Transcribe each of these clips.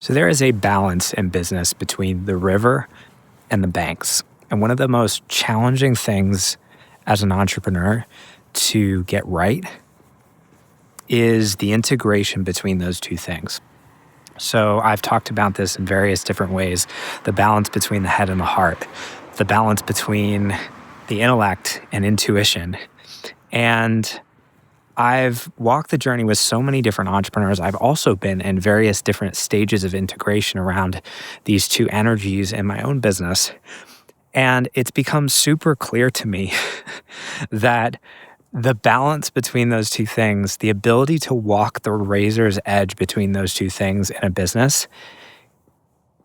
So there is a balance in business between the river and the banks. And one of the most challenging things as an entrepreneur to get right is the integration between those two things. So I've talked about this in various different ways, the balance between the head and the heart, the balance between the intellect and intuition. And I've walked the journey with so many different entrepreneurs. I've also been in various different stages of integration around these two energies in my own business. And it's become super clear to me that the balance between those two things, the ability to walk the razor's edge between those two things in a business,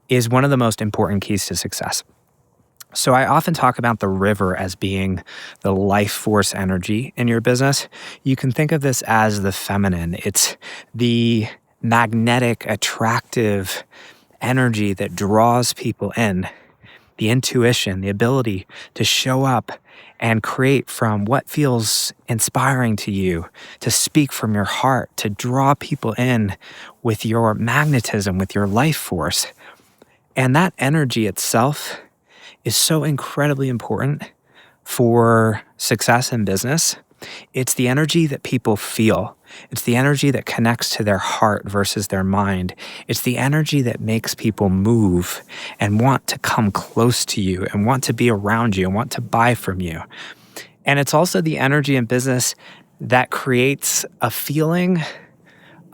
is one of the most important keys to success. So I often talk about the river as being the life force energy in your business. You can think of this as the feminine. It's the magnetic, attractive energy that draws people in. The intuition, the ability to show up and create from what feels inspiring to you, to speak from your heart, to draw people in with your magnetism, with your life force. And that energy itself is so incredibly important for success in business. It's the energy that people feel. It's the energy that connects to their heart versus their mind. It's the energy that makes people move and want to come close to you and want to be around you and want to buy from you. And it's also the energy in business that creates a feeling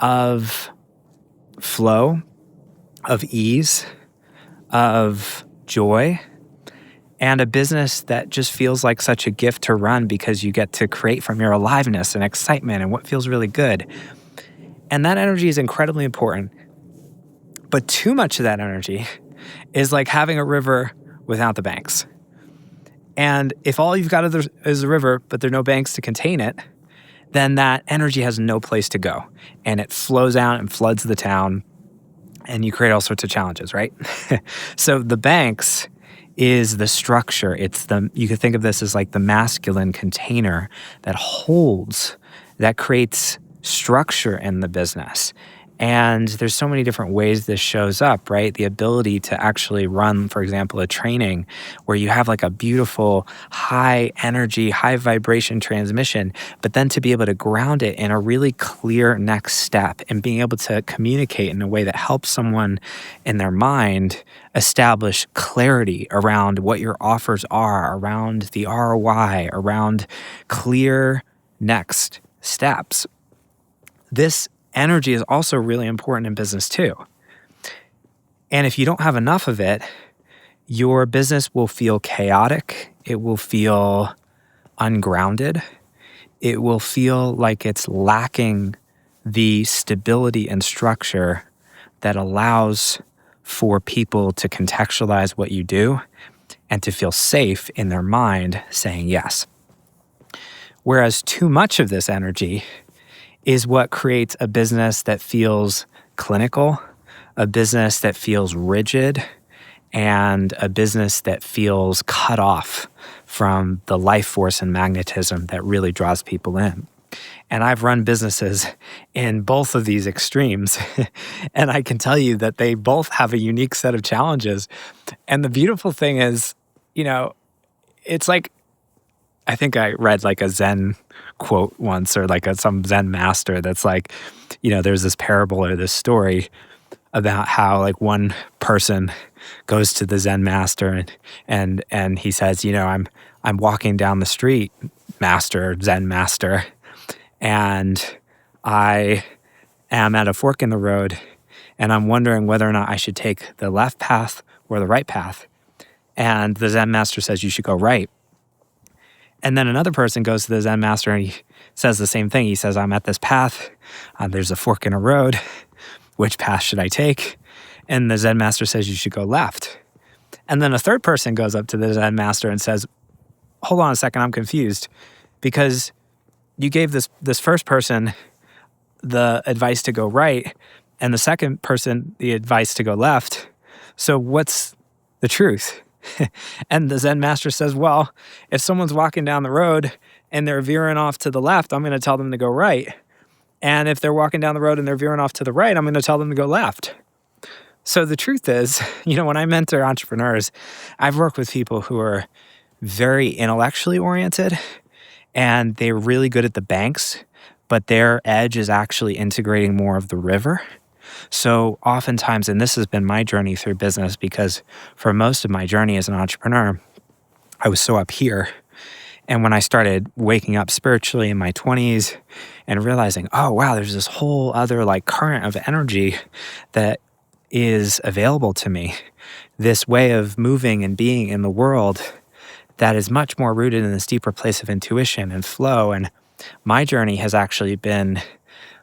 of flow, of ease, of joy, and a business that just feels like such a gift to run because you get to create from your aliveness and excitement and what feels really good. And that energy is incredibly important. But too much of that energy is like having a river without the banks. And if all you've got is a river, but there are no banks to contain it, then that energy has no place to go. And it flows out and floods the town, and you create all sorts of challenges, right? So the banks is the structure. You could think of this as like the masculine container that holds, that creates structure in the business. And there's so many different ways this shows up, right? The ability to actually run, for example, a training where you have like a beautiful high energy, high vibration transmission, but then to be able to ground it in a really clear next step and being able to communicate in a way that helps someone in their mind establish clarity around what your offers are, around the ROI, around clear next steps. This energy is also really important in business too. And if you don't have enough of it, your business will feel chaotic. It will feel ungrounded. It will feel like it's lacking the stability and structure that allows for people to contextualize what you do and to feel safe in their mind saying yes. Whereas too much of this energy is what creates a business that feels clinical, a business that feels rigid, and a business that feels cut off from the life force and magnetism that really draws people in. And I've run businesses in both of these extremes, and I can tell you that they both have a unique set of challenges. And the beautiful thing is, it's like, I think I read like a Zen quote once, or like some Zen master that's like, there's this parable or this story about how like one person goes to the Zen master and he says, I'm walking down the street, Zen master, and I am at a fork in the road and I'm wondering whether or not I should take the left path or the right path. And the Zen master says, you should go right. And then another person goes to the Zen master and he says the same thing. He says, I'm at this path. There's a fork in a road. Which path should I take? And the Zen master says, you should go left. And then a third person goes up to the Zen master and says, hold on a second, I'm confused. Because you gave this first person the advice to go right, and the second person the advice to go left. So what's the truth? And the Zen master says, well, if someone's walking down the road and they're veering off to the left, I'm going to tell them to go right. And if they're walking down the road and they're veering off to the right, I'm going to tell them to go left. So the truth is, when I mentor entrepreneurs, I've worked with people who are very intellectually oriented and they're really good at the banks, but their edge is actually integrating more of the river. So oftentimes, and this has been my journey through business, because for most of my journey as an entrepreneur, I was so up here. And when I started waking up spiritually in my 20s and realizing, oh, wow, there's this whole other like current of energy that is available to me, this way of moving and being in the world that is much more rooted in this deeper place of intuition and flow. And my journey has actually been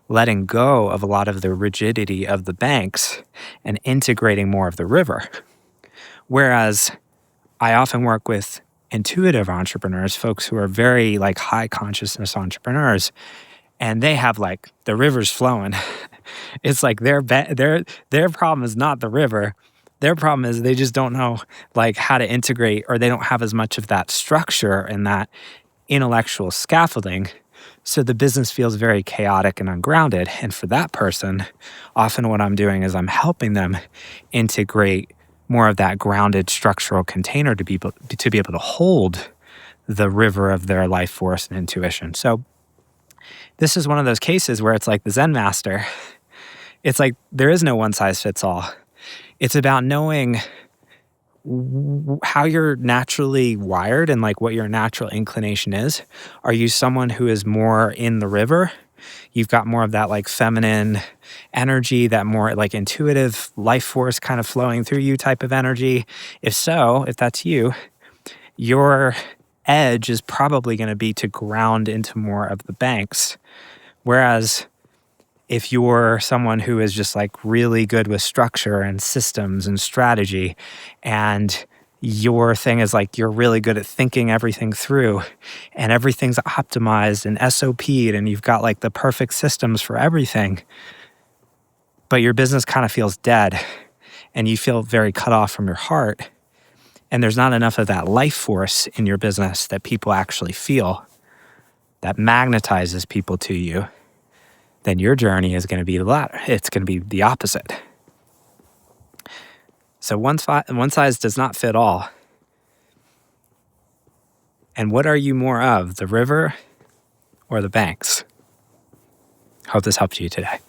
letting go of a lot of the rigidity of the banks and integrating more of the river. Whereas I often work with intuitive entrepreneurs, folks who are very like high consciousness entrepreneurs, and they have like the river's flowing. It's like their problem is not the river. Their problem is they just don't know like how to integrate, or they don't have as much of that structure and that intellectual scaffolding. So the business feels very chaotic and ungrounded. And for that person, often what I'm doing is I'm helping them integrate more of that grounded structural container to be able to hold the river of their life force and intuition. So this is one of those cases where it's like the Zen master. It's like there is no one size fits all. It's about knowing how you're naturally wired and like what your natural inclination is. Are you someone who is more in the river? You've got more of that like feminine energy, that more like intuitive life force kind of flowing through you type of energy. If so, if that's you, your edge is probably going to be to ground into more of the banks. Whereas if you're someone who is just like really good with structure and systems and strategy, and your thing is like you're really good at thinking everything through and everything's optimized and SOP'd and you've got like the perfect systems for everything, but your business kind of feels dead and you feel very cut off from your heart, and there's not enough of that life force in your business that people actually feel, that magnetizes people to you, then your journey is going to be the latter. It's going to be the opposite. So one size does not fit all. And what are you more of, the river or the banks? Hope this helped you today.